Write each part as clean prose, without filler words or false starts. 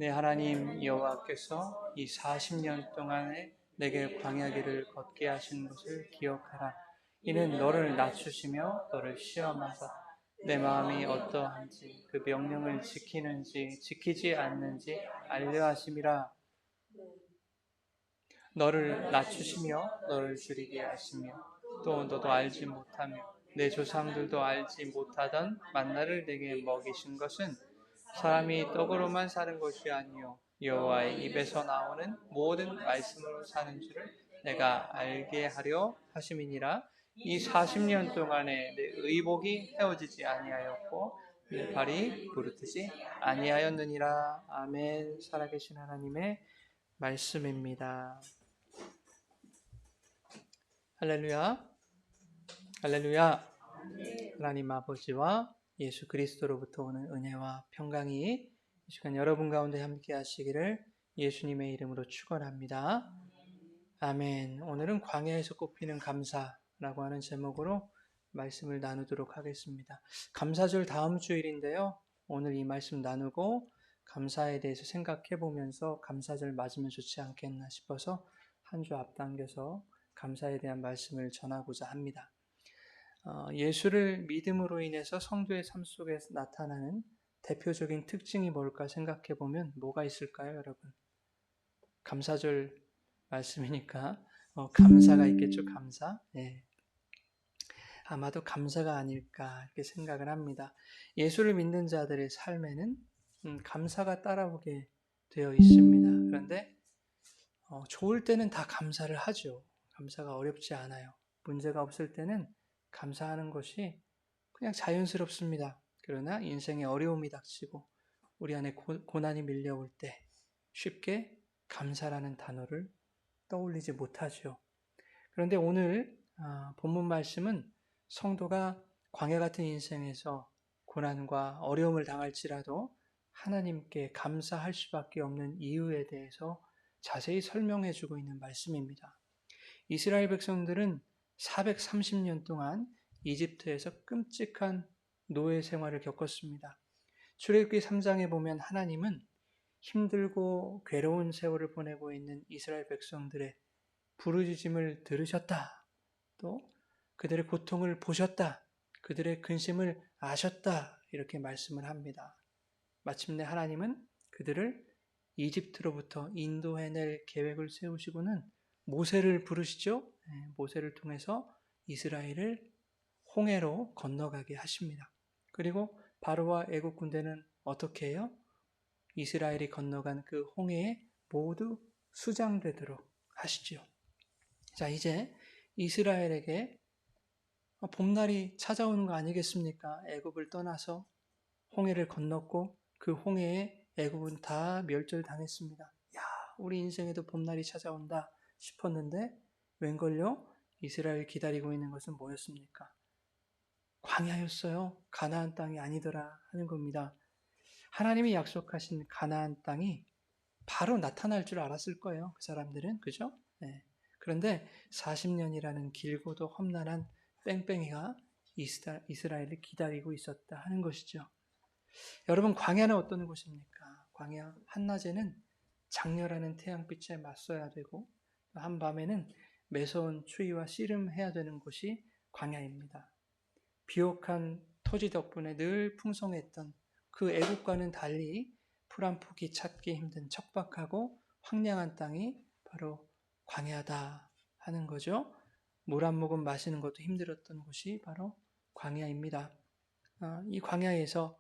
내 하나님 여호와께서 이 40년 동안에 내게 광야길을 걷게 하신 것을 기억하라. 이는 너를 낮추시며 너를 시험하사 내 마음이 어떠한지 그 명령을 지키는지 지키지 않는지 알려 하심이라. 너를 낮추시며 너를 줄이게 하시며 또 너도 알지 못하며 내 조상들도 알지 못하던 만나를 내게 먹이신 것은 사람이 떡으로만 사는 것이 아니요 여호와의 입에서 나오는 모든 말씀으로 사는 줄을 내가 알게 하려 하심이니라. 이 40년 동안에 내 의복이 헤어지지 아니하였고 내 발이 부르트지 아니하였느니라. 아멘. 살아계신 하나님의 말씀입니다. 할렐루야, 할렐루야. 하나님 아버지와 예수 그리스도로부터 오는 은혜와 평강이 이 시간 여러분 가운데 함께 하시기를 예수님의 이름으로 축원합니다. 아멘. 오늘은 광야에서 꼽히는 감사라고 하는 제목으로 말씀을 나누도록 하겠습니다. 감사절 다음 주일인데요. 오늘 이 말씀 나누고 감사에 대해서 생각해 보면서 감사절 맞으면 좋지 않겠나 싶어서 한 주 앞당겨서 감사에 대한 말씀을 전하고자 합니다. 예수를 믿음으로 인해서 성도의 삶 속에 나타나는 대표적인 특징이 뭘까 생각해 보면 뭐가 있을까요, 여러분? 감사절 말씀이니까 감사가 있겠죠, 감사. 네. 아마도 감사가 아닐까 이렇게 생각을 합니다. 예수를 믿는 자들의 삶에는 감사가 따라오게 되어 있습니다. 그런데 좋을 때는 다 감사를 하죠. 감사가 어렵지 않아요. 문제가 없을 때는 감사하는 것이 그냥 자연스럽습니다. 그러나 인생에 어려움이 닥치고 우리 안에 고난이 밀려올 때 쉽게 감사라는 단어를 떠올리지 못하죠. 그런데 오늘 본문 말씀은 성도가 광야 같은 인생에서 고난과 어려움을 당할지라도 하나님께 감사할 수밖에 없는 이유에 대해서 자세히 설명해 주고 있는 말씀입니다. 이스라엘 백성들은 430년 동안 이집트에서 끔찍한 노예 생활을 겪었습니다. 출애굽기 3장에 보면 하나님은 힘들고 괴로운 세월을 보내고 있는 이스라엘 백성들의 부르짖음을 들으셨다. 또 그들의 고통을 보셨다. 그들의 근심을 아셨다. 이렇게 말씀을 합니다. 마침내 하나님은 그들을 이집트로부터 인도해낼 계획을 세우시고는 모세를 부르시죠. 모세를 통해서 이스라엘을 홍해로 건너가게 하십니다. 그리고 바로와 애국 군대는 어떻게 해요? 이스라엘이 건너간 그 홍해에 모두 수장되도록 하시죠. 자, 이제 이스라엘에게 봄날이 찾아오는 거 아니겠습니까? 애굽을 떠나서 홍해를 건넜고 그 홍해에 애굽은 다 멸절당했습니다. 야, 우리 인생에도 봄날이 찾아온다 싶었는데 웬걸요? 이스라엘 기다리고 있는 것은 뭐였습니까? 광야였어요. 가나안 땅이 아니더라 하는 겁니다. 하나님이 약속하신 가나안 땅이 바로 나타날 줄 알았을 거예요. 그 사람들은. 그죠? 네. 그런데 40년이라는 길고도 험난한 뺑뺑이가 이스라엘을 기다리고 있었다 하는 것이죠. 여러분, 광야는 어떤 곳입니까? 광야 한낮에는 장렬하는 태양빛에 맞서야 되고 한밤에는 매서운 추위와 씨름해야 되는 곳이 광야입니다. 비옥한 토지 덕분에 늘 풍성했던 그 애국과는 달리 풀 한 포기 찾기 힘든 척박하고 황량한 땅이 바로 광야다 하는 거죠. 물 한 모금 마시는 것도 힘들었던 곳이 바로 광야입니다. 이 광야에서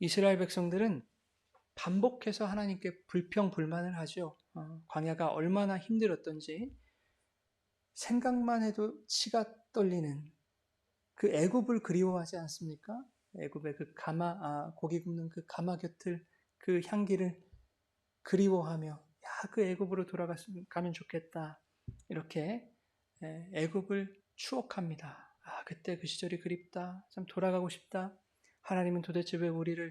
이스라엘 백성들은 반복해서 하나님께 불평불만을 하죠. 광야가 얼마나 힘들었던지 생각만 해도 치가 떨리는 그 애굽을 그리워하지 않습니까? 애굽의 그 고기 굽는 그 가마 곁을 그 향기를 그리워하며 야, 그 애굽으로 돌아가면 좋겠다. 이렇게 애굽을 추억합니다. 그때 그 시절이 그립다. 참 돌아가고 싶다. 하나님은 도대체 왜 우리를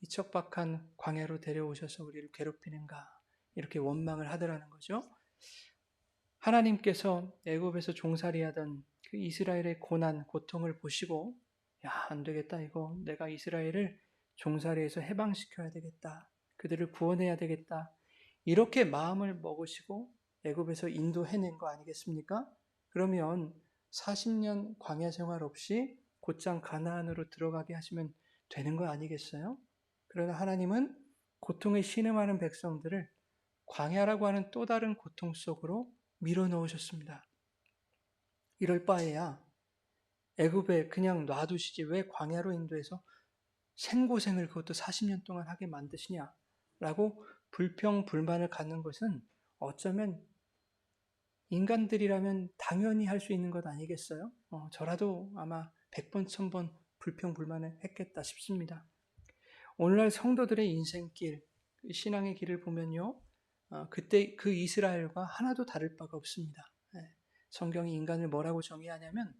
이 척박한 광야로 데려오셔서 우리를 괴롭히는가? 이렇게 원망을 하더라는 거죠. 하나님께서 애굽에서 종살이하던 그 이스라엘의 고난, 고통을 보시고 야, 안 되겠다. 이거 내가 이스라엘을 종살이에서 해방시켜야 되겠다. 그들을 구원해야 되겠다. 이렇게 마음을 먹으시고 애굽에서 인도해낸 거 아니겠습니까? 그러면 40년 광야 생활 없이 곧장 가나안으로 들어가게 하시면 되는 거 아니겠어요? 그러나 하나님은 고통에 신음하는 백성들을 광야라고 하는 또 다른 고통 속으로 밀어넣으셨습니다. 이럴 바에야 애굽에 그냥 놔두시지 왜 광야로 인도해서 생고생을 그것도 40년 동안 하게 만드시냐라고 불평불만을 갖는 것은 어쩌면 인간들이라면 당연히 할 수 있는 것 아니겠어요? 저라도 아마 100번, 1000번 불평불만을 했겠다 싶습니다. 오늘날 성도들의 인생길, 신앙의 길을 보면요. 그때 그 이스라엘과 하나도 다를 바가 없습니다. 성경이 인간을 뭐라고 정의하냐면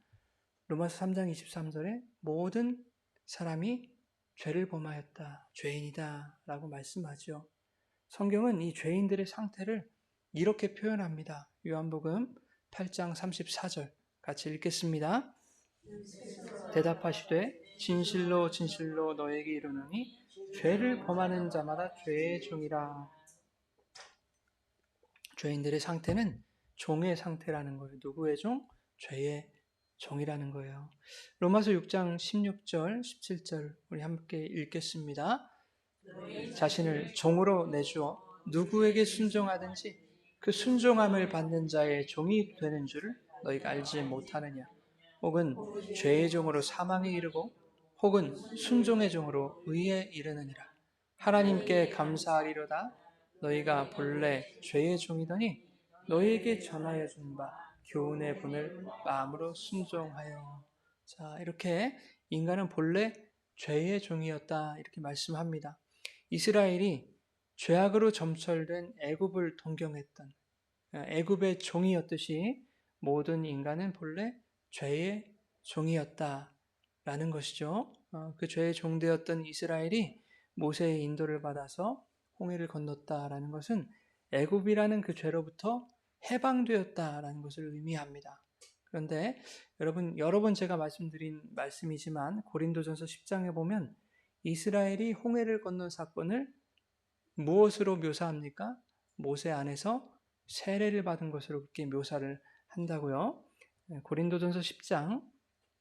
로마서 3장 23절에 모든 사람이 죄를 범하였다, 죄인이다 라고 말씀하죠. 성경은 이 죄인들의 상태를 이렇게 표현합니다. 요한복음 8장 34절 같이 읽겠습니다. 대답하시되 진실로 진실로 너에게 이르노니 죄를 범하는 자마다 죄의 종이라. 죄인들의 상태는 종의 상태라는 거예요. 누구의 종? 죄의 종이라는 거예요. 로마서 6장 16절, 17절 우리 함께 읽겠습니다. 자신을 종으로 내주어 누구에게 순종하든지 그 순종함을 받는 자의 종이 되는 줄을 너희가 알지 못하느냐. 혹은 죄의 종으로 사망에 이르고 혹은 순종의 종으로 의에 이르느니라. 하나님께 감사하리로다. 너희가 본래 죄의 종이더니 너희에게 전하여 준 바 교훈의 분을 마음으로 순종하여. 자, 이렇게 인간은 본래 죄의 종이었다 이렇게 말씀합니다. 이스라엘이 죄악으로 점철된 애굽을 동경했던 애굽의 종이었듯이 모든 인간은 본래 죄의 종이었다라는 것이죠. 그 죄의 종되었던 이스라엘이 모세의 인도를 받아서 홍해를 건넜다라는 것은 애굽이라는 그 죄로부터 해방되었다라는 것을 의미합니다. 그런데 여러분, 여러 번 제가 말씀드린 말씀이지만 고린도전서 10장에 보면 이스라엘이 홍해를 건넌 사건을 무엇으로 묘사합니까? 모세 안에서 세례를 받은 것으로 그렇게 묘사를 한다고요. 고린도전서 10장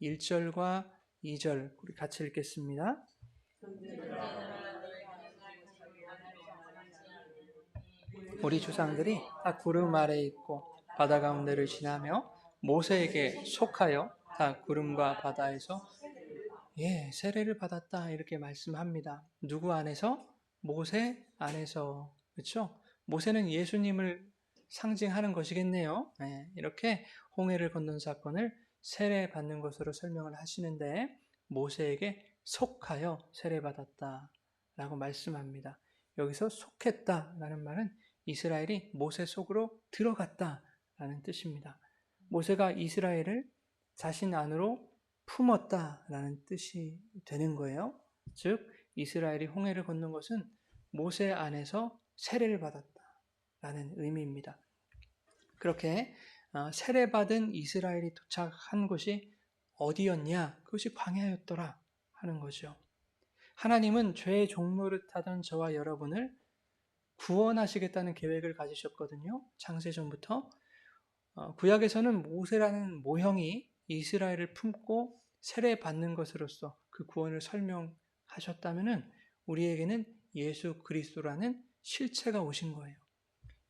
1절과 2절 우리 같이 읽겠습니다. 우리 조상들이 다 구름 아래에 있고 바다 가운데를 지나며 모세에게 속하여 다 구름과 바다에서 세례를 받았다 이렇게 말씀합니다. 누구 안에서? 모세 안에서. 그렇죠? 모세는 예수님을 상징하는 것이겠네요. 이렇게 홍해를 건넌 사건을 세례 받는 것으로 설명을 하시는데 모세에게 속하여 세례 받았다 라고 말씀합니다. 여기서 속했다라는 말은 이스라엘이 모세 속으로 들어갔다라는 뜻입니다. 모세가 이스라엘을 자신 안으로 품었다라는 뜻이 되는 거예요. 즉 이스라엘이 홍해를 건넌 것은 모세 안에서 세례를 받았다라는 의미입니다. 그렇게 세례받은 이스라엘이 도착한 곳이 어디였냐? 그것이 광야였더라 하는 거죠. 하나님은 죄의 종노릇하던 저와 여러분을 구원하시겠다는 계획을 가지셨거든요. 창세전부터. 구약에서는 모세라는 모형이 이스라엘을 품고 세례받는 것으로서 그 구원을 설명하셨다면 우리에게는 예수 그리스도라는 실체가 오신 거예요.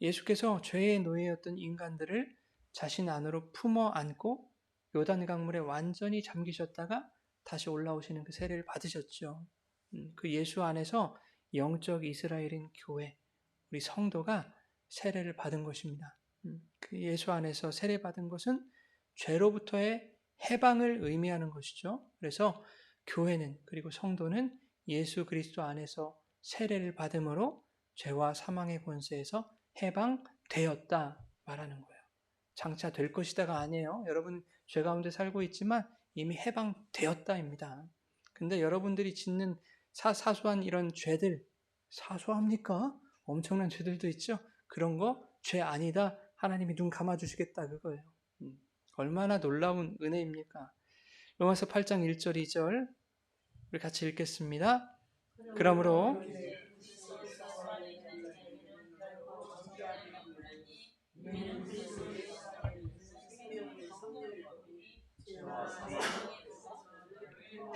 예수께서 죄의 노예였던 인간들을 자신 안으로 품어 안고 요단 강물에 완전히 잠기셨다가 다시 올라오시는 그 세례를 받으셨죠. 그 예수 안에서 영적 이스라엘인 교회, 우리 성도가 세례를 받은 것입니다. 그 예수 안에서 세례받은 것은 죄로부터의 해방을 의미하는 것이죠. 그래서 교회는 그리고 성도는 예수 그리스도 안에서 세례를 받음으로 죄와 사망의 권세에서 해방되었다 말하는 거예요. 장차 될 것이다가 아니에요. 여러분 죄 가운데 살고 있지만 이미 해방되었다입니다. 근데 여러분들이 짓는 사소한 이런 죄들, 사소합니까? 엄청난 죄들도 있죠. 그런 거 죄 아니다. 하나님이 눈 감아주시겠다 그거예요. 얼마나 놀라운 은혜입니까? 로마서 8장 1절 2절 우리 같이 읽겠습니다. 그러므로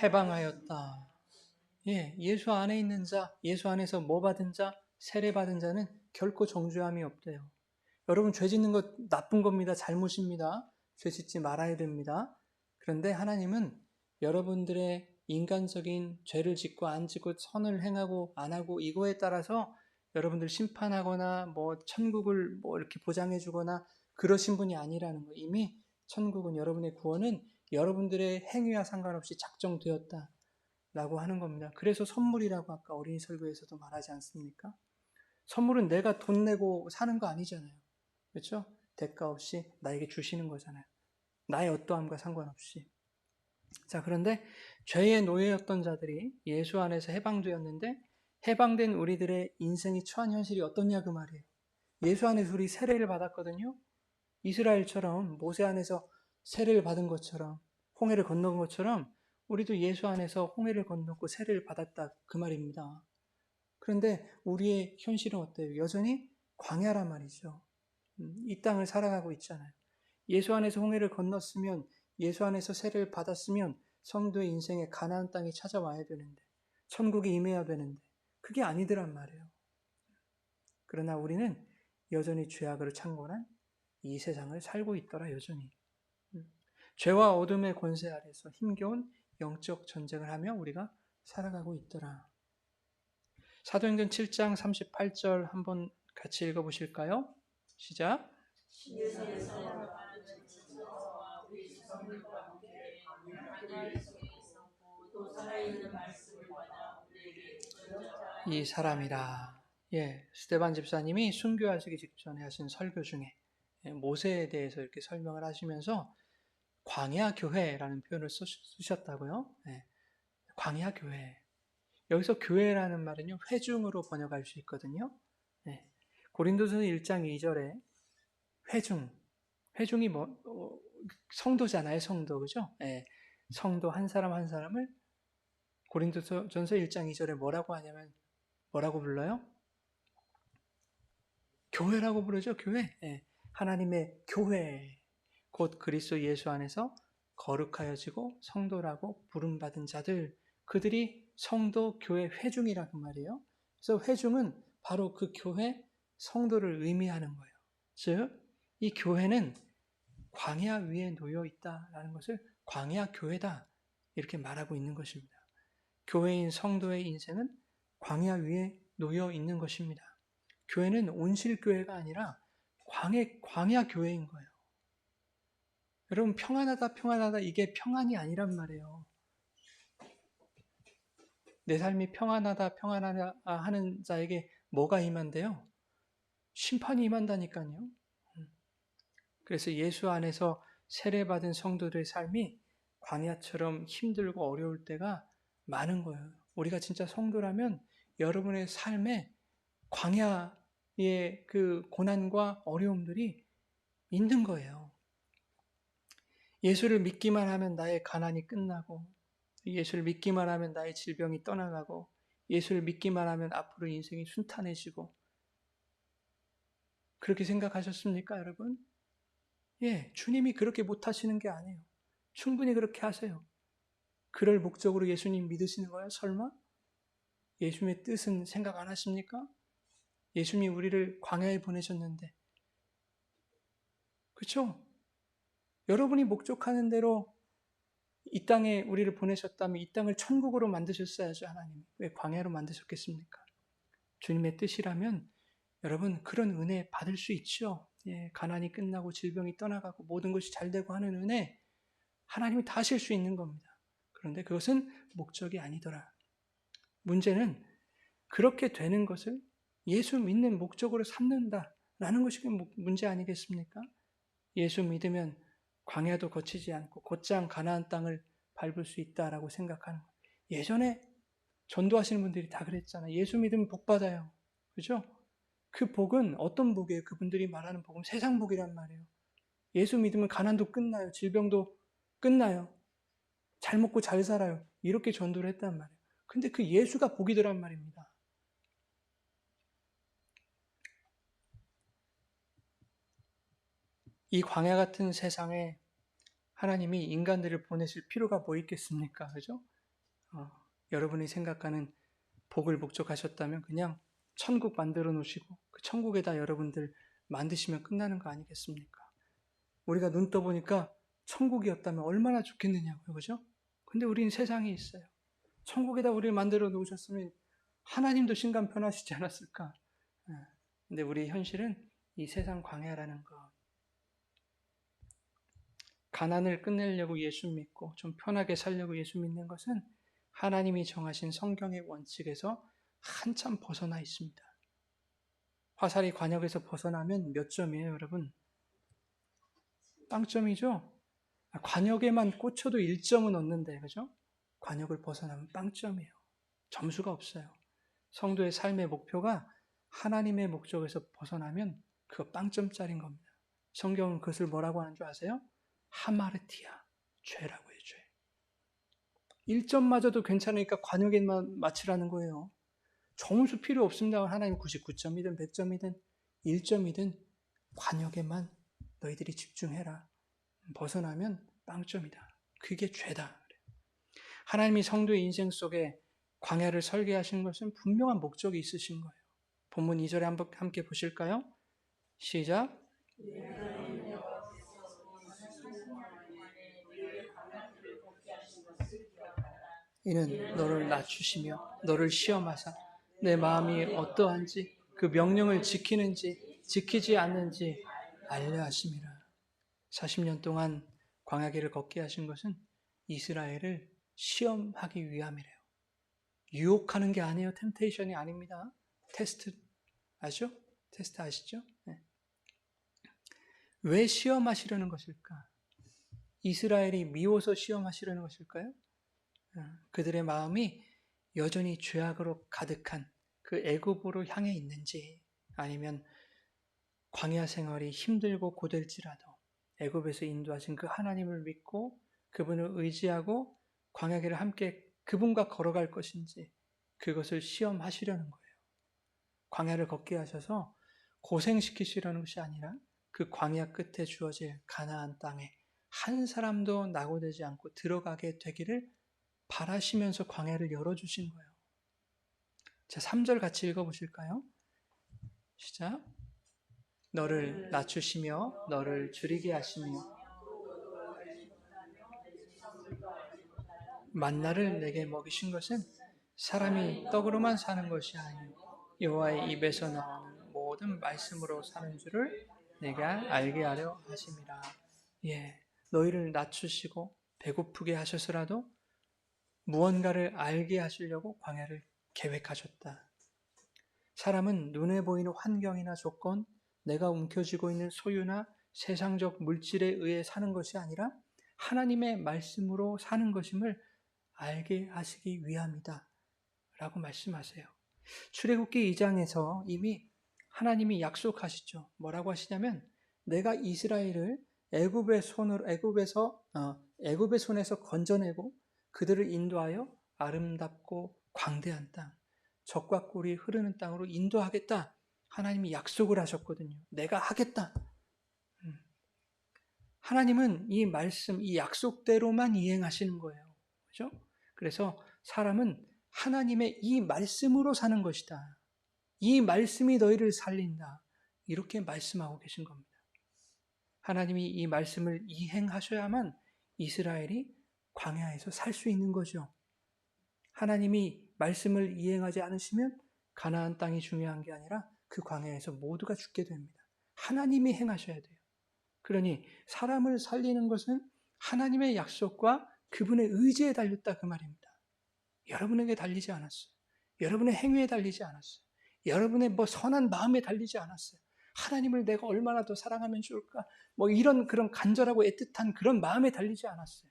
해방하였다. 예, 예수 안에 있는 자, 예수 안에서 뭐 받은 자, 세례 받은 자는 결코 정죄함이 없대요. 여러분, 죄 짓는 것 나쁜 겁니다. 잘못입니다. 죄 짓지 말아야 됩니다. 그런데 하나님은 여러분들의 인간적인 죄를 짓고 안 짓고 선을 행하고 안 하고 이거에 따라서 여러분들 심판하거나 뭐 천국을 뭐 이렇게 보장해 주거나 그러신 분이 아니라는 거. 이미 천국은 여러분의 구원은 여러분들의 행위와 상관없이 작정되었다 라고 하는 겁니다. 그래서 선물이라고 아까 어린이 설교에서도 말하지 않습니까? 선물은 내가 돈 내고 사는 거 아니잖아요. 그렇죠? 대가 없이 나에게 주시는 거잖아요. 나의 어떠함과 상관없이. 자, 그런데 죄의 노예였던 자들이 예수 안에서 해방되었는데 해방된 우리들의 인생이 처한 현실이 어떻냐 그 말이에요. 예수 안에서 우리 세례를 받았거든요. 이스라엘처럼 모세 안에서 세례를 받은 것처럼 홍해를 건넌 것처럼 우리도 예수 안에서 홍해를 건넜고 세례를 받았다 그 말입니다. 그런데 우리의 현실은 어때요? 여전히 광야란 말이죠. 이 땅을 살아가고 있잖아요. 예수 안에서 홍해를 건넜으면 예수 안에서 세례를 받았으면 성도의 인생에 가나안 땅이 찾아와야 되는데 천국이 임해야 되는데 그게 아니더란 말이에요. 그러나 우리는 여전히 죄악으로 창궐한 이 세상을 살고 있더라 여전히. 죄와 어둠의 권세 아래서 힘겨운 영적 전쟁을 하며 우리가 살아가고 있더라. 사도행전 7장 38절 한번 같이 읽어보실까요? 시작. 이 사람이라. 예, 스데반 집사님이 순교하시기 직전에 하신 설교 중에 모세에 대해서 이렇게 설명을 하시면서 광야 교회라는 표현을 쓰셨다고요. 예, 광야 교회. 여기서 교회라는 말은요, 회중으로 번역할 수 있거든요. 예, 고린도서 1장 2절에 회중이 뭐 성도잖아요, 성도 그죠? 예, 성도 한 사람 한 사람을 고린도전서 1장 2절에 뭐라고 하냐면 뭐라고 불러요? 교회라고 부르죠, 교회. 예, 하나님의 교회, 곧 그리스도 예수 안에서 거룩하여지고 성도라고 부름받은 자들, 그들이 성도 교회 회중이라고 말이에요. 그래서 회중은 바로 그 교회 성도를 의미하는 거예요. 즉, 이 교회는 광야 위에 놓여 있다라는 것을 광야 교회다 이렇게 말하고 있는 것입니다. 교회인 성도의 인생은 광야 위에 놓여 있는 것입니다. 교회는 온실교회가 아니라 광야 교회인 거예요. 여러분 평안하다 평안하다 이게 평안이 아니란 말이에요. 내 삶이 평안하다 평안하다 하는 자에게 뭐가 임한대요? 심판이 임한다니까요. 그래서 예수 안에서 세례받은 성도들의 삶이 광야처럼 힘들고 어려울 때가 많은 거예요. 우리가 진짜 성도라면 여러분의 삶에 광야의 그 고난과 어려움들이 있는 거예요. 예수를 믿기만 하면 나의 가난이 끝나고, 예수를 믿기만 하면 나의 질병이 떠나가고, 예수를 믿기만 하면 앞으로 인생이 순탄해지고, 그렇게 생각하셨습니까, 여러분? 예, 주님이 그렇게 못하시는 게 아니에요. 충분히 그렇게 하세요. 그럴 목적으로 예수님 믿으시는 거예요, 설마? 예수님의 뜻은 생각 안 하십니까? 예수님이 우리를 광야에 보내셨는데, 그렇죠? 여러분이 목적하는 대로 이 땅에 우리를 보내셨다면 이 땅을 천국으로 만드셨어야죠, 하나님. 왜 광야로 만드셨겠습니까? 주님의 뜻이라면 여러분 그런 은혜 받을 수 있죠. 예, 가난이 끝나고 질병이 떠나가고 모든 것이 잘 되고 하는 은혜 하나님이 다 하실 수 있는 겁니다. 그런데 그것은 목적이 아니더라. 문제는 그렇게 되는 것을 예수 믿는 목적으로 삼는다라는 것이 문제 아니겠습니까? 예수 믿으면 광야도 거치지 않고 곧장 가나안 땅을 밟을 수 있다라고 생각하는 거예요. 예전에 전도하시는 분들이 다 그랬잖아요. 예수 믿으면 복 받아요. 그죠? 그 복은 어떤 복이에요? 그분들이 말하는 복은 세상 복이란 말이에요. 예수 믿으면 가난도 끝나요. 질병도 끝나요. 잘 먹고 잘 살아요. 이렇게 전도를 했단 말이에요. 근데 그 예수가 복이더란 말입니다. 이 광야 같은 세상에 하나님이 인간들을 보내실 필요가 뭐 있겠습니까? 그죠? 여러분이 생각하는 복을 목적하셨다면 그냥 천국 만들어 놓으시고 그 천국에다 여러분들 만드시면 끝나는 거 아니겠습니까? 우리가 눈 떠보니까 천국이었다면 얼마나 좋겠느냐고요. 그죠? 근데 우리는 세상에 있어요. 천국에다 우리를 만들어 놓으셨으면 하나님도 심간 편하시지 않았을까? 근데 우리의 현실은 이 세상 광야라는 것. 가난을 끝내려고 예수 믿고 좀 편하게 살려고 예수 믿는 것은 하나님이 정하신 성경의 원칙에서 한참 벗어나 있습니다. 화살이 관역에서 벗어나면 몇 점이에요, 여러분? 빵점이죠? 관역에만 꽂혀도 1점은 얻는데, 그죠? 관역을 벗어나면 빵점이에요. 점수가 없어요. 성도의 삶의 목표가 하나님의 목적에서 벗어나면 그거 빵점짜리인 겁니다. 성경은 그것을 뭐라고 하는 줄 아세요? 하마르티아, 죄라고 해요, 죄. 1점마저도 괜찮으니까 관역에만 맞추라는 거예요. 점수 필요 없습니다. 하나님 99점이든 100점이든 1점이든 관역에만 너희들이 집중해라. 벗어나면 빵점이다. 그게 죄다. 하나님이 성도의 인생 속에 광야를 설계하신 것은 분명한 목적이 있으신 거예요. 본문 2절에 한번 함께 보실까요? 시작. 이는 너를 낮추시며 너를 시험하사 내 마음이 어떠한지 그 명령을 지키는지 지키지 않는지 알려 하심이라. 40년 동안 광야길을 걷게 하신 것은 이스라엘을 시험하기 위함이래요. 유혹하는 게 아니에요. 템테이션이 아닙니다. 테스트 아시죠? 테스트 아시죠? 네. 왜 시험하시려는 것일까? 이스라엘이 미워서 시험하시려는 것일까요? 그들의 마음이 여전히 죄악으로 가득한 그 애굽으로 향해 있는지, 아니면 광야 생활이 힘들고 고될지라도 애굽에서 인도하신 그 하나님을 믿고 그분을 의지하고 광야길을 함께 그분과 걸어갈 것인지, 그것을 시험하시려는 거예요. 광야를 걷게 하셔서 고생시키시려는 것이 아니라 그 광야 끝에 주어질 가나안 땅에 한 사람도 낙오되지 않고 들어가게 되기를 바라시면서 광야를 열어주신 거예요. 자, 3절 같이 읽어보실까요? 시작. 너를 낮추시며 너를 줄이게 하시며 만나를 내게 먹이신 것은 사람이 떡으로만 사는 것이 아니요 여호와의 입에서 나오는 모든 말씀으로 사는 줄을 내가 알게 하려 하심이라. 예, 너희를 낮추시고 배고프게 하셔서라도 무언가를 알게 하시려고 광야를 계획하셨다. 사람은 눈에 보이는 환경이나 조건, 내가 움켜쥐고 있는 소유나 세상적 물질에 의해 사는 것이 아니라 하나님의 말씀으로 사는 것임을 알게 하시기 위함이다 라고 말씀하세요. 출애굽기 2장에서 이미 하나님이 약속하시죠. 뭐라고 하시냐면 내가 이스라엘을 애굽의 손에서 건져내고 그들을 인도하여 아름답고 광대한 땅, 젖과 꿀이 흐르는 땅으로 인도하겠다. 하나님이 약속을 하셨거든요. 내가 하겠다. 하나님은 이 말씀, 이 약속대로만 이행하시는 거예요. 그죠? 그래서 사람은 하나님의 이 말씀으로 사는 것이다. 이 말씀이 너희를 살린다. 이렇게 말씀하고 계신 겁니다. 하나님이 이 말씀을 이행하셔야만 이스라엘이 광야에서 살 수 있는 거죠. 하나님이 말씀을 이행하지 않으시면 가나안 땅이 중요한 게 아니라 그 광야에서 모두가 죽게 됩니다. 하나님이 행하셔야 돼요. 그러니 사람을 살리는 것은 하나님의 약속과 그분의 의지에 달렸다 그 말입니다. 여러분에게 달리지 않았어요. 여러분의 행위에 달리지 않았어요. 여러분의 선한 마음에 달리지 않았어요. 하나님을 내가 얼마나 더 사랑하면 좋을까? 이런 그런 간절하고 애틋한 그런 마음에 달리지 않았어요.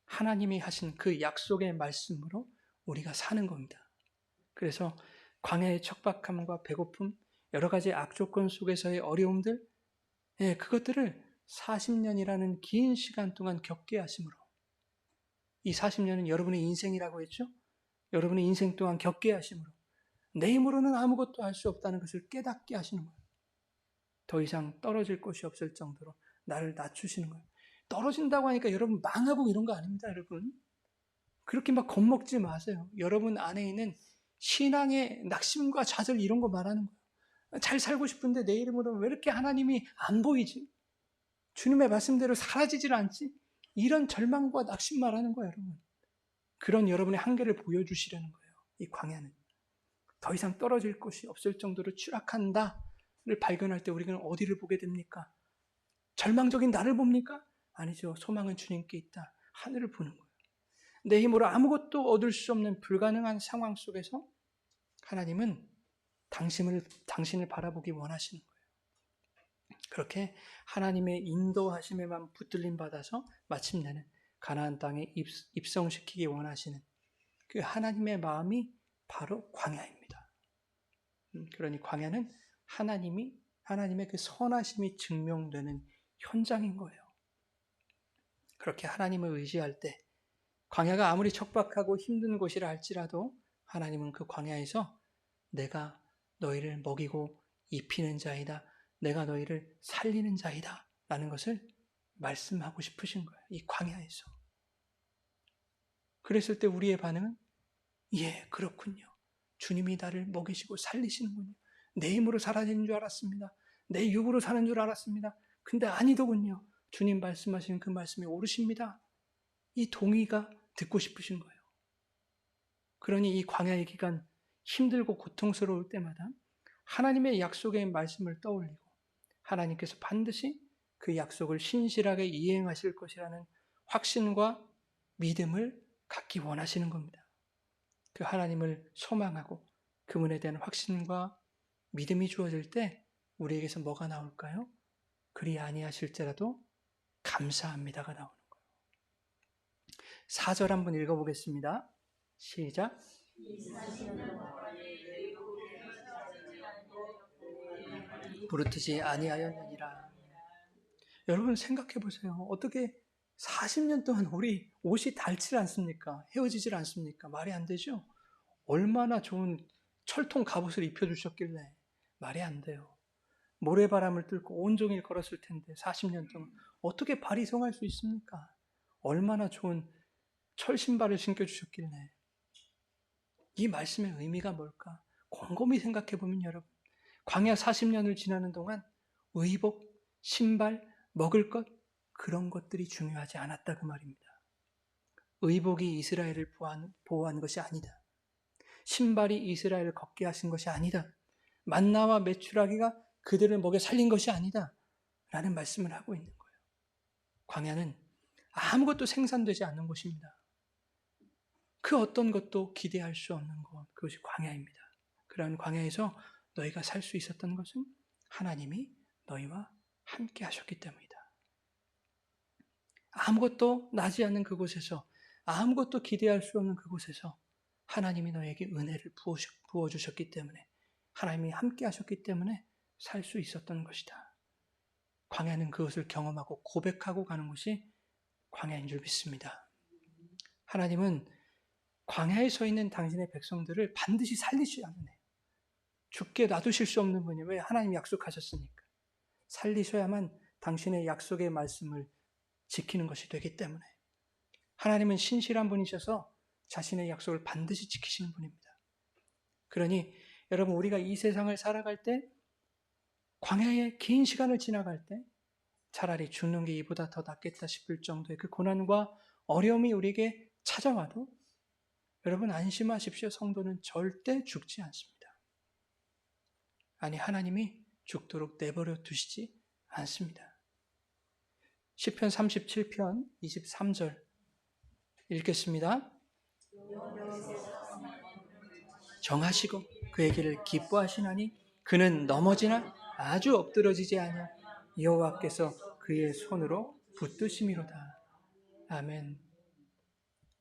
하나님이 하신 그 약속의 말씀으로 우리가 사는 겁니다. 그래서 광야의 척박함과 배고픔, 여러 가지 악조건 속에서의 어려움들, 그것들을 40년이라는 긴 시간 동안 겪게 하심으로, 이 40년은 여러분의 인생이라고 했죠? 여러분의 인생 동안 겪게 하심으로 내 힘으로는 아무것도 할 수 없다는 것을 깨닫게 하시는 거예요. 더 이상 떨어질 곳이 없을 정도로 나를 낮추시는 거예요. 떨어진다고 하니까 여러분 망하고 이런 거 아닙니다, 여러분. 그렇게 막 겁먹지 마세요. 여러분 안에 있는 신앙의 낙심과 좌절 이런 거 말하는 거예요. 잘 살고 싶은데 내 이름으로 왜 이렇게 하나님이 안 보이지? 주님의 말씀대로 사라지질 않지? 이런 절망과 낙심 말하는 거예요, 여러분. 그런 여러분의 한계를 보여주시려는 거예요. 이 광야는. 더 이상 떨어질 곳이 없을 정도로 추락한다를 발견할 때 우리는 어디를 보게 됩니까? 절망적인 나를 봅니까? 아니죠. 소망은 주님께 있다. 하늘을 보는 거예요. 내 힘으로 아무것도 얻을 수 없는 불가능한 상황 속에서 하나님은 당신을 바라보기 원하시는 거예요. 그렇게 하나님의 인도하심에만 붙들림 받아서 마침내는 가나안 땅에 입성시키기 원하시는 그 하나님의 마음이 바로 광야입니다. 그러니 광야는 하나님의 그 선하심이 증명되는 현장인 거예요. 그렇게 하나님을 의지할 때 광야가 아무리 척박하고 힘든 곳이라 할지라도 하나님은 그 광야에서 내가 너희를 먹이고 입히는 자이다. 내가 너희를 살리는 자이다. 라는 것을 말씀하고 싶으신 거예요. 이 광야에서. 그랬을 때 우리의 반응은 예, 그렇군요. 주님이 나를 먹이시고 살리시는군요. 내 힘으로 살아지는 줄 알았습니다. 내 육으로 사는 줄 알았습니다. 근데 아니더군요. 주님 말씀하시는 그 말씀이 옳으십니다. 이 동의가 듣고 싶으신 거예요. 그러니 이 광야의 기간 힘들고 고통스러울 때마다 하나님의 약속의 말씀을 떠올리고 하나님께서 반드시 그 약속을 신실하게 이행하실 것이라는 확신과 믿음을 갖기 원하시는 겁니다. 그 하나님을 소망하고 그분에 대한 확신과 믿음이 주어질 때 우리에게서 뭐가 나올까요? 그리 아니하실지라도 감사합니다가 나오는 거예요. 4절 한번 읽어보겠습니다. 시작. 부르트지 아니하였느니라. 여러분 생각해 보세요. 어떻게 40년 동안 우리 옷이 닳질 않습니까? 헤어지질 않습니까? 말이 안 되죠? 얼마나 좋은 철통 갑옷을 입혀주셨길래 말이 안 돼요. 모래바람을 뚫고 온종일 걸었을 텐데 40년 동안 어떻게 발이 성할 수 있습니까? 얼마나 좋은 철 신발을 신겨주셨길래. 이 말씀의 의미가 뭘까? 곰곰이 생각해 보면 여러분, 광야 40년을 지나는 동안 의복, 신발, 먹을 것 그런 것들이 중요하지 않았다 그 말입니다. 의복이 이스라엘을 보호한 것이 아니다. 신발이 이스라엘을 걷게 하신 것이 아니다. 만나와 메추라기가 그들을 먹여 살린 것이 아니다. 라는 말씀을 하고 있는 거예요. 광야는 아무것도 생산되지 않는 곳입니다. 그 어떤 것도 기대할 수 없는 것, 그것이 광야입니다. 그러한 광야에서 너희가 살 수 있었던 것은 하나님이 너희와 함께 하셨기 때문이다. 아무것도 나지 않는 그곳에서, 아무것도 기대할 수 없는 그곳에서 하나님이 너에게 은혜를 부어주셨기 때문에, 하나님이 함께 하셨기 때문에 살 수 있었던 것이다. 광야는 그것을 경험하고 고백하고 가는 것이 광야인 줄 믿습니다. 하나님은 광야에 서 있는 당신의 백성들을 반드시 살리셔야 하네. 죽게 놔두실 수 없는 분이 왜 하나님이 약속하셨으니까. 살리셔야만 당신의 약속의 말씀을 지키는 것이 되기 때문에. 하나님은 신실한 분이셔서 자신의 약속을 반드시 지키시는 분입니다. 그러니 여러분 우리가 이 세상을 살아갈 때 광야의 긴 시간을 지나갈 때 차라리 죽는 게 이보다 더 낫겠다 싶을 정도의 그 고난과 어려움이 우리에게 찾아와도 여러분 안심하십시오. 성도는 절대 죽지 않습니다. 아니 하나님이 죽도록 내버려 두시지 않습니다. 시편 37편 23절 읽겠습니다. 정하시고 그의 길을 기뻐하시나니 그는 넘어지나 아주 엎드러지지 않아 여호와께서 그의 손으로 붙드심이로다. 아멘.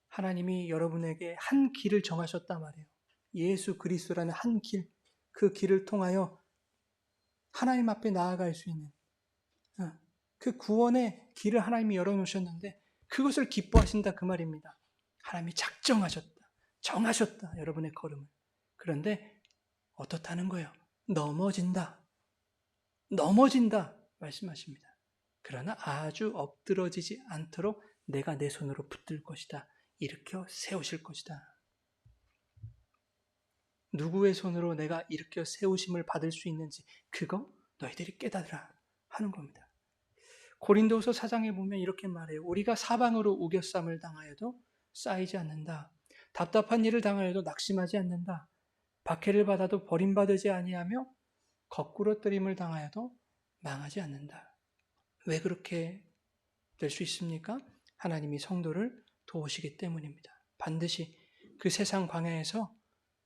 하나님이 여러분에게 한 길을 정하셨단 말이에요. 예수 그리스도라는 한 길, 그 길을 통하여 하나님 앞에 나아갈 수 있는 그 구원의 길을 하나님이 열어놓으셨는데 그것을 기뻐하신다 그 말입니다. 하나님이 작정하셨다, 정하셨다 여러분의 걸음을. 그런데 어떻다는 거예요? 넘어진다 말씀하십니다. 그러나 아주 엎드러지지 않도록 내가 내 손으로 붙들 것이다. 일으켜 세우실 것이다. 누구의 손으로 내가 일으켜 세우심을 받을 수 있는지 그거 너희들이 깨달으라 하는 겁니다. 고린도서 4장에 보면 이렇게 말해요. 우리가 사방으로 우겨쌈을 당하여도 쌓이지 않는다. 답답한 일을 당하여도 낙심하지 않는다. 박해를 받아도 버림받지 아니하며 거꾸로 뜨림을 당하여도 망하지 않는다. 왜 그렇게 될 수 있습니까? 하나님이 성도를 도우시기 때문입니다. 반드시 그 세상 광야에서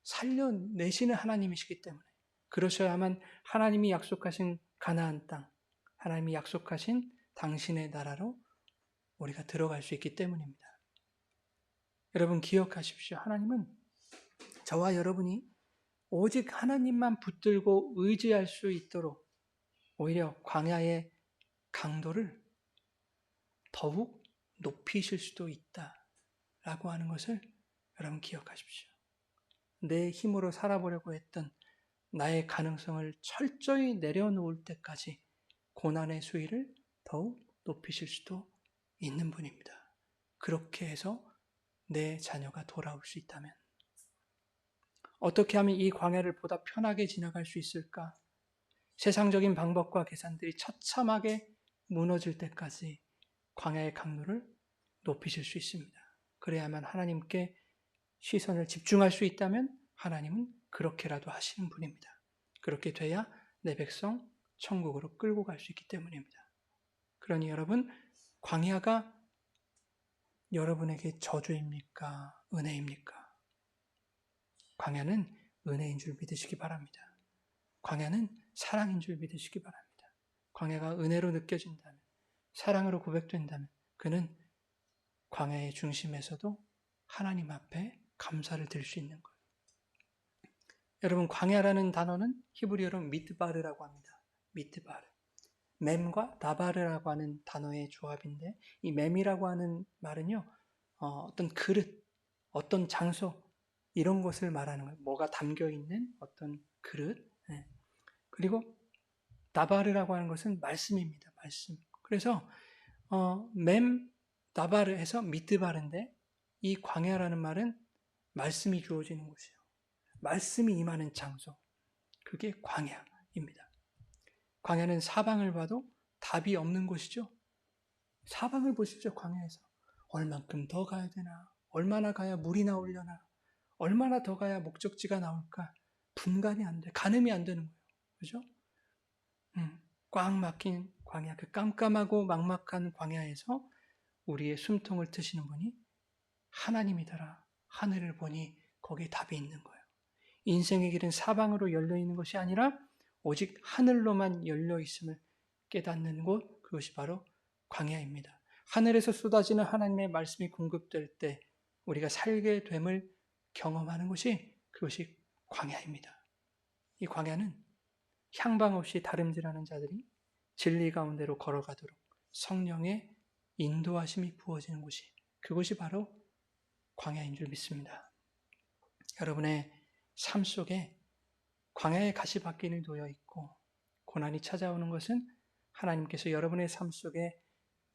살려내시는 하나님이시기 때문에 그러셔야만 하나님이 약속하신 가나안 땅, 하나님이 약속하신 당신의 나라로 우리가 들어갈 수 있기 때문입니다. 여러분 기억하십시오. 하나님은 저와 여러분이 오직 하나님만 붙들고 의지할 수 있도록 오히려 광야의 강도를 더욱 높이실 수도 있다라고 하는 것을 여러분 기억하십시오. 내 힘으로 살아보려고 했던 나의 가능성을 철저히 내려놓을 때까지 고난의 수위를 더욱 높이실 수도 있는 분입니다. 그렇게 해서 내 자녀가 돌아올 수 있다면 어떻게 하면 이 광야를 보다 편하게 지나갈 수 있을까? 세상적인 방법과 계산들이 처참하게 무너질 때까지 광야의 강도를 높이실 수 있습니다. 그래야만 하나님께 시선을 집중할 수 있다면 하나님은 그렇게라도 하시는 분입니다. 그렇게 돼야 내 백성 천국으로 끌고 갈 수 있기 때문입니다. 그러니 여러분, 광야가 여러분에게 저주입니까? 은혜입니까? 광야는 은혜인 줄 믿으시기 바랍니다. 광야는 사랑인 줄 믿으시기 바랍니다. 광야가 은혜로 느껴진다면, 사랑으로 고백된다면 그는 광야의 중심에서도 하나님 앞에 감사를 드릴 수 있는 거예요. 여러분, 광야라는 단어는 히브리어로 미드바르라고 합니다. 미드바르. mem과 다바르라고 하는 단어의 조합인데, 이 mem이라고 하는 말은요, 어떤 그릇, 어떤 장소, 이런 것을 말하는 거예요. 뭐가 담겨 있는 어떤 그릇. 네. 그리고 다바르라고 하는 것은 말씀입니다. 말씀. 그래서 mem 다바르 해서 미드바르인데, 이 광야라는 말은 말씀이 주어지는 곳이에요. 말씀이 임하는 장소. 그게 광야입니다. 광야는 사방을 봐도 답이 없는 곳이죠. 사방을 보십시오. 광야에서. 얼만큼 더 가야 되나? 얼마나 가야 물이 나오려나? 얼마나 더 가야 목적지가 나올까? 분간이 안 돼. 가늠이 안 되는 거예요. 그죠? 꽉 막힌 광야, 그 깜깜하고 막막한 광야에서 우리의 숨통을 트시는 분이 하나님이더라. 하늘을 보니 거기에 답이 있는 거예요. 인생의 길은 사방으로 열려 있는 것이 아니라 오직 하늘로만 열려 있음을 깨닫는 곳, 그것이 바로 광야입니다. 하늘에서 쏟아지는 하나님의 말씀이 공급될 때 우리가 살게 됨을 경험하는 것이 그것이 광야입니다. 이 광야는 향방 없이 다름질하는 자들이 진리 가운데로 걸어가도록 성령의 인도하심이 부어지는 곳이 그것이 바로 광야인 줄 믿습니다. 여러분의 삶 속에 광야의 가시밭길이 놓여 있고 고난이 찾아오는 것은 하나님께서 여러분의 삶 속에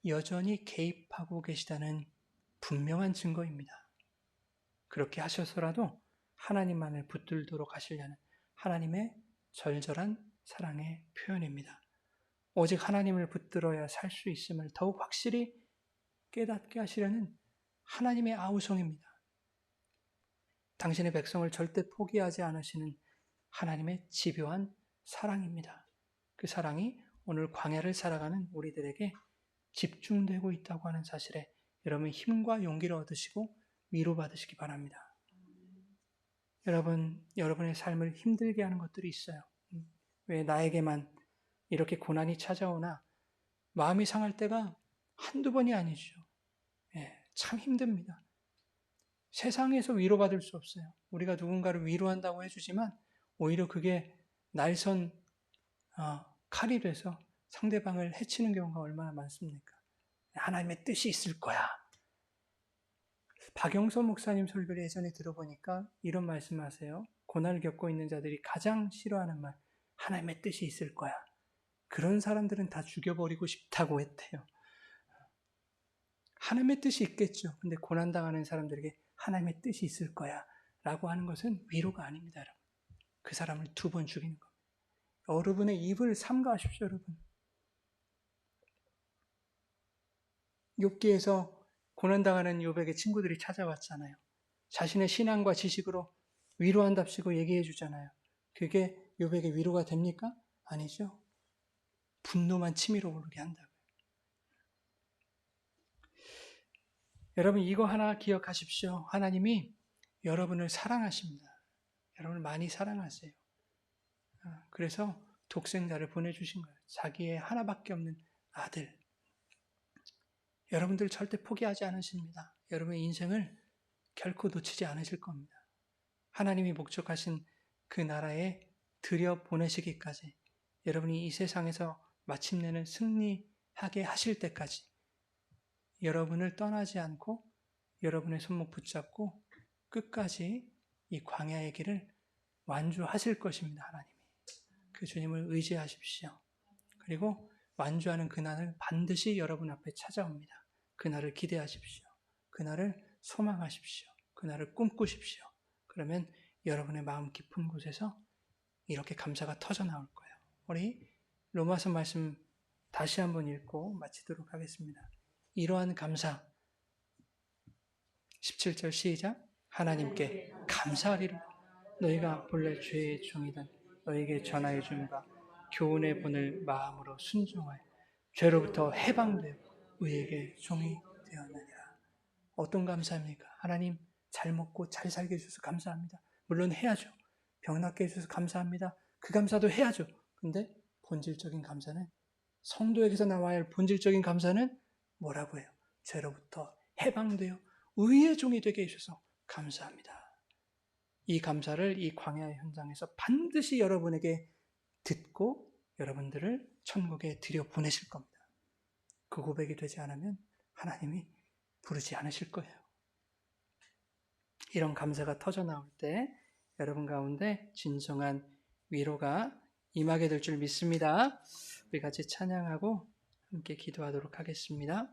여전히 개입하고 계시다는 분명한 증거입니다. 그렇게 하셔서라도 하나님만을 붙들도록 하시려는 하나님의 절절한 사랑의 표현입니다. 오직 하나님을 붙들어야 살 수 있음을 더욱 확실히 깨닫게 하시려는 하나님의 아우성입니다. 당신의 백성을 절대 포기하지 않으시는 하나님의 집요한 사랑입니다. 그 사랑이 오늘 광야를 살아가는 우리들에게 집중되고 있다고 하는 사실에 여러분 힘과 용기를 얻으시고 위로받으시기 바랍니다. 여러분의 삶을 힘들게 하는 것들이 있어요. 왜 나에게만 이렇게 고난이 찾아오나 마음이 상할 때가 한두 번이 아니죠. 참 힘듭니다. 세상에서 위로받을 수 없어요. 우리가 누군가를 위로한다고 해주지만 오히려 그게 날선 칼이 돼서 상대방을 해치는 경우가 얼마나 많습니까? 하나님의 뜻이 있을 거야. 박영선 목사님 설교를 예전에 들어보니까 이런 말씀하세요. 고난을 겪고 있는 자들이 가장 싫어하는 말, 하나님의 뜻이 있을 거야. 그런 사람들은 다 죽여버리고 싶다고 했대요. 하나님의 뜻이 있겠죠. 근데 고난당하는 사람들에게 하나님의 뜻이 있을 거야 라고 하는 것은 위로가 아닙니다. 여러분. 그 사람을 2번 죽이는 겁니다. 여러분의 입을 삼가하십시오. 여러분. 욥기에서 고난당하는 욥에게 친구들이 찾아왔잖아요. 자신의 신앙과 지식으로 위로한답시고 얘기해 주잖아요. 그게 욥에게 위로가 됩니까? 아니죠. 분노만 치밀어 오르게 한다고요. 여러분 이거 하나 기억하십시오. 하나님이 여러분을 사랑하십니다. 여러분을 많이 사랑하세요. 그래서 독생자를 보내주신 거예요. 자기의 하나밖에 없는 아들. 여러분들 절대 포기하지 않으십니다. 여러분의 인생을 결코 놓치지 않으실 겁니다. 하나님이 목적하신 그 나라에 들여보내시기까지 여러분이 이 세상에서 마침내는 승리하게 하실 때까지 여러분을 떠나지 않고 여러분의 손목 붙잡고 끝까지 이 광야의 길을 완주하실 것입니다. 하나님이. 그 주님을 의지하십시오. 그리고 완주하는 그날을 반드시 여러분 앞에 찾아옵니다. 그날을 기대하십시오. 그날을 소망하십시오. 그날을 꿈꾸십시오. 그러면 여러분의 마음 깊은 곳에서 이렇게 감사가 터져 나올 거예요. 우리 로마서 말씀 다시 한번 읽고 마치도록 하겠습니다. 이러한 감사 17절 시작. 하나님께 감사하리라. 너희가 본래 죄의 종이던 너희에게 전하여 준 바 교훈의 본을 마음으로 순종하여 죄로부터 해방되어 의에게 종이 되었느니라. 어떤 감사입니까? 하나님 잘 먹고 잘 살게 해주셔서 감사합니다. 물론 해야죠. 병 낫게 해주셔서 감사합니다. 그 감사도 해야죠. 근데 본질적인 감사는 성도에게서 나와야 할 본질적인 감사는 뭐라고 해요? 죄로부터 해방되어 의의 종이 되게 해주셔서 감사합니다. 이 감사를 이 광야의 현장에서 반드시 여러분에게 듣고 여러분들을 천국에 들여보내실 겁니다. 그 고백이 되지 않으면 하나님이 부르지 않으실 거예요. 이런 감사가 터져 나올 때 여러분 가운데 진정한 위로가 임하게 될 줄 믿습니다. 우리 같이 찬양하고 함께 기도하도록 하겠습니다.